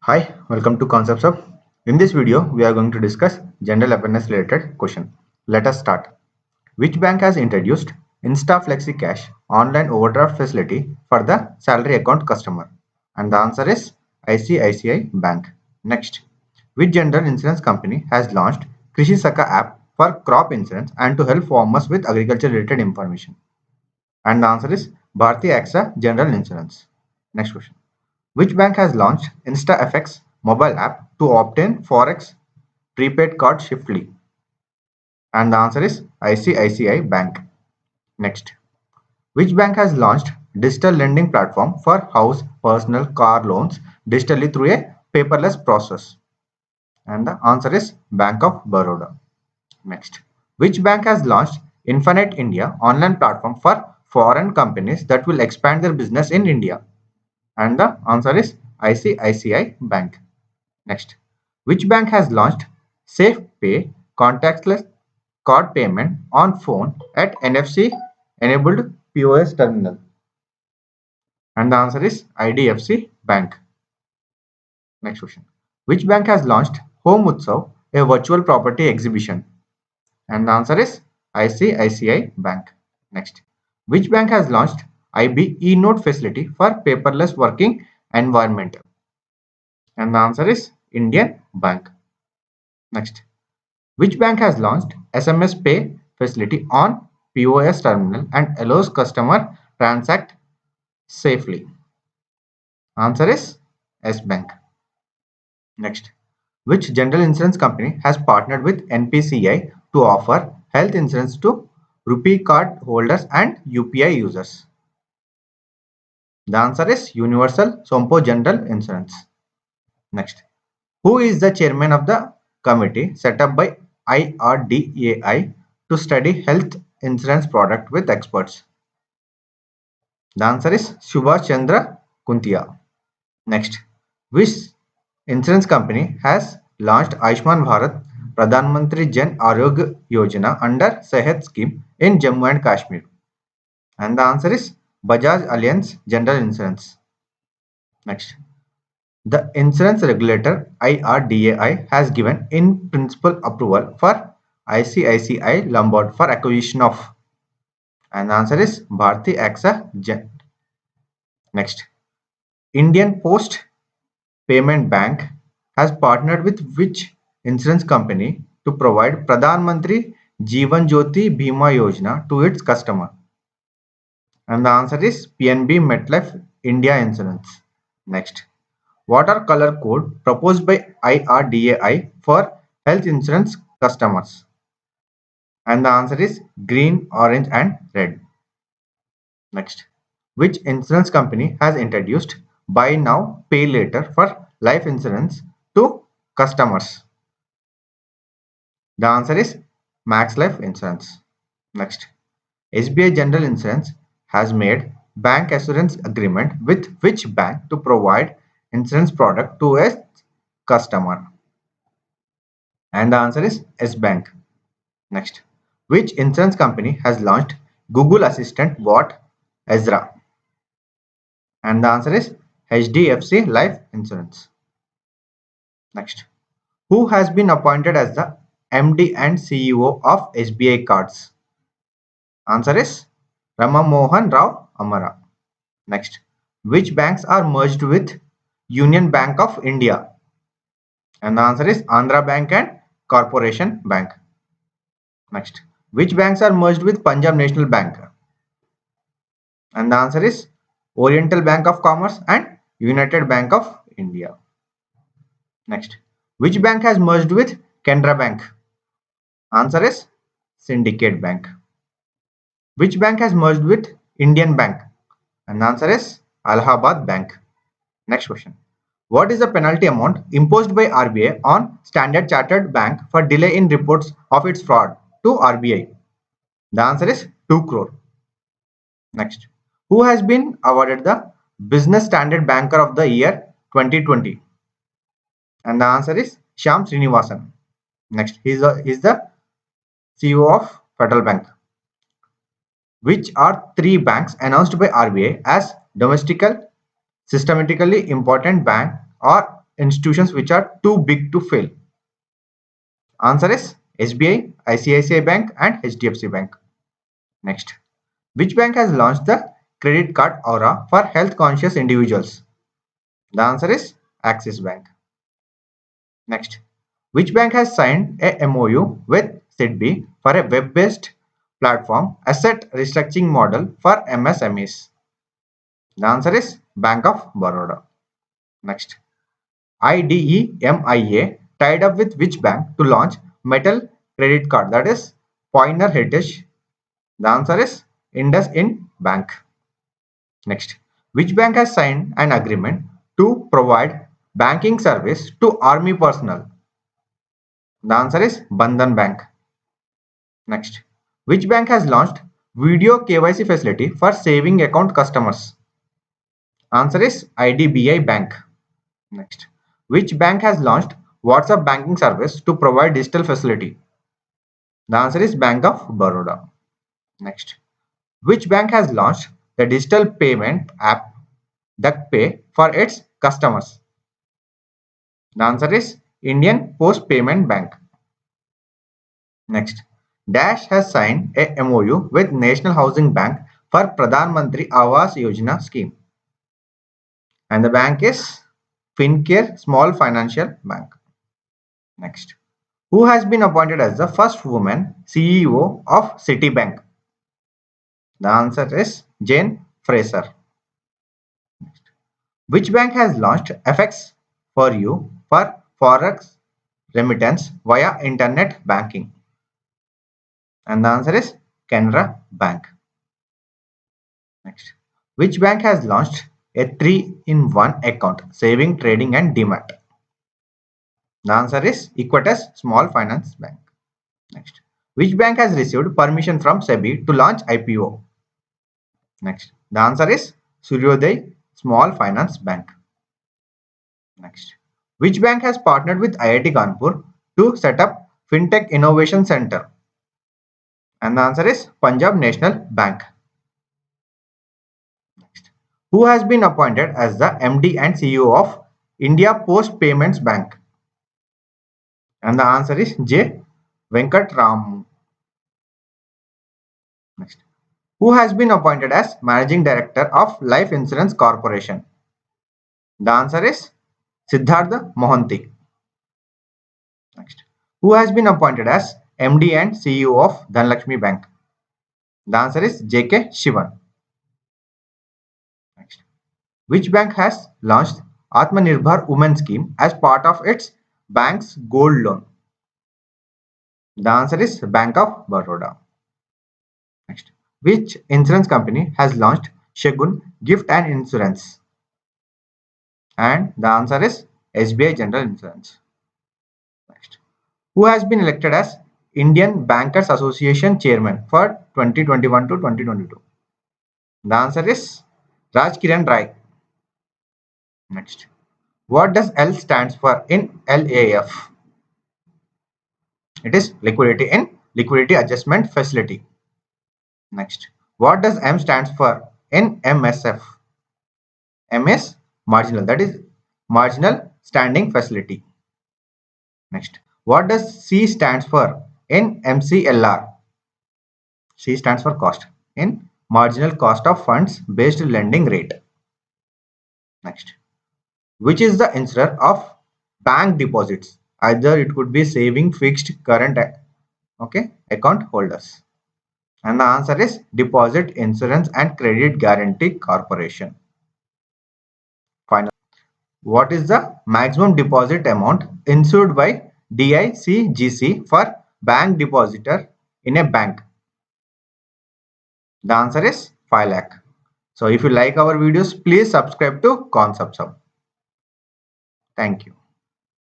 Hi, welcome to Concepts Hub. In this video, we are going to discuss general awareness related question. Let us start. Which bank has introduced Insta Flexi Cash online overdraft facility for the salary account customer? And the answer is ICICI Bank. Next, which general insurance company has launched Krishi Saka app for crop insurance and to help farmers with agriculture related information? And the answer is Bharti AXA General Insurance. Next question. Which bank has launched InstaFX mobile app to obtain Forex prepaid card swiftly? And the answer is ICICI Bank. Next. Which bank has launched digital lending platform for house, personal, car loans digitally through a paperless process? And the answer is Bank of Baroda. Next. Which bank has launched Infinite India online platform for foreign companies that will expand their business in India? And the answer is ICICI Bank. Next, which bank has launched SafePay contactless card payment on phone at NFC enabled POS terminal? And the answer is IDFC Bank. Next question. Which bank has launched Home Utsav, a virtual property exhibition? And the answer is ICICI Bank. Next. Which bank has launched IB e-note facility for paperless working environment? And the answer is Indian Bank. Next. Which bank has launched SMS Pay facility on POS terminal and allows customer transact safely? Answer is S Bank. Next. Which general insurance company has partnered with NPCI to offer health insurance to rupee card holders and UPI users? The answer is Universal Sompo General Insurance. Next. Who is the chairman of the committee set up by IRDAI to study health insurance product with experts? The answer is Subhash Chandra Kuntia. Next, which insurance company has launched Ayushman Bharat Pradhan Mantri Jan Arogya Yojana under Sehat scheme in Jammu and Kashmir? And the answer is Bajaj Allianz General Insurance. Next, the insurance regulator IRDAI has given in principle approval for ICICI Lombard for acquisition of, and the answer is Bharti AXA Gen. Next, Indian Post Payment Bank has partnered with which insurance company to provide Pradhan Mantri Jeevan Jyoti Bima Yojana to its customer? And the answer is PNB MetLife India Insurance. Next, what are color code proposed by IRDAI for health insurance customers? And the answer is green, orange, and red. Next, which insurance company has introduced buy now, pay later for life insurance to customers? The answer is Max Life Insurance. Next, SBI General Insurance has made bank assurance agreement with which bank to provide insurance product to its customer? And the answer is S Bank. Next, which insurance company has launched Google Assistant bot Ezra? And the answer is HDFC Life Insurance. Next, who has been appointed as the MD and CEO of SBI Cards? Answer is Rama Mohan Rao Amara. Next, which banks are merged with Union Bank of India? And the answer is Andhra Bank and Corporation Bank. Next, which banks are merged with Punjab National Bank? And the answer is Oriental Bank of Commerce and United Bank of India. Next, which bank has merged with Canara Bank? Answer is Syndicate Bank. Which bank has merged with Indian Bank? And the answer is Allahabad Bank. Next question. What is the penalty amount imposed by RBI on Standard Chartered Bank for delay in reports of its fraud to RBI? The answer is 2 crore. Next, who has been awarded the Business Standard Banker of the Year 2020? And the answer is Shyam Srinivasan. Next, he is the CEO of Federal Bank. Which are three banks announced by RBI as domestical, systematically important bank or institutions which are too big to fail? Answer is SBI, ICICI Bank and HDFC Bank. Next, which bank has launched the credit card Aura for health conscious individuals? The answer is Axis Bank. Next, which bank has signed a MOU with SIDBI for a web-based platform asset restructuring model for MSMEs? The answer is Bank of Baroda. Next, IDEMIA tied up with which bank to launch metal credit card, that is Pioneer Heritage? The answer is IndusInd Bank. Next, which bank has signed an agreement to provide banking service to army personnel? The answer is Bandhan Bank. Next, which bank has launched video KYC facility for saving account customers? Answer is IDBI Bank. Next, which bank has launched WhatsApp banking service to provide digital facility? The answer is Bank of Baroda. Next, which bank has launched the digital payment app DuckPay for its customers? The answer is Indian Post Payment Bank. Next, Dash has signed a MOU with National Housing Bank for Pradhan Mantri Awas Yojana scheme. And the bank is Fincare Small Financial Bank. Next, who has been appointed as the first woman CEO of Citibank? The answer is Jane Fraser. Next, which bank has launched FX for you for forex remittance via internet banking? And the answer is Canara Bank. Next, which bank has launched a 3-in-1 account saving, trading and demat? The answer is Equitas Small Finance Bank. Next, which bank has received permission from SEBI to launch IPO? Next, the answer is Suryoday Small Finance Bank. Next, which bank has partnered with IIT Kanpur to set up FinTech Innovation Center? And the answer is Punjab National Bank. Next, who has been appointed as the MD and CEO of India Post Payments Bank? And the answer is J. Venkatram. Next, who has been appointed as Managing Director of Life Insurance Corporation? The answer is Siddhartha Mohanty. Next, who has been appointed as MD and CEO of Dhanlakshmi Bank? The answer is J.K. Shivan. Next, which bank has launched Atmanirbhar Women Scheme as part of its bank's gold loan? The answer is Bank of Baroda. Next, which insurance company has launched Shagun Gift and Insurance? And the answer is SBI General Insurance. Next, who has been elected as Indian Bankers Association Chairman for 2021 to 2022? The answer is Raj Kiran Rai. Next, what does L stands for in LAF? It is liquidity in liquidity adjustment facility. Next, what does M stands for in MSF? M is marginal, that is marginal standing facility. Next, what does C stands for in MCLR? C stands for cost in marginal cost of funds based lending rate. Next, which is the insurer of bank deposits? Either it could be saving, fixed, current account holders. And the answer is Deposit Insurance and Credit Guarantee Corporation. Finally, what is the maximum deposit amount insured by DICGC for bank depositor in a bank? The answer is 5 lakh. So if you like our videos, please subscribe to Concepts Hub. Thank you.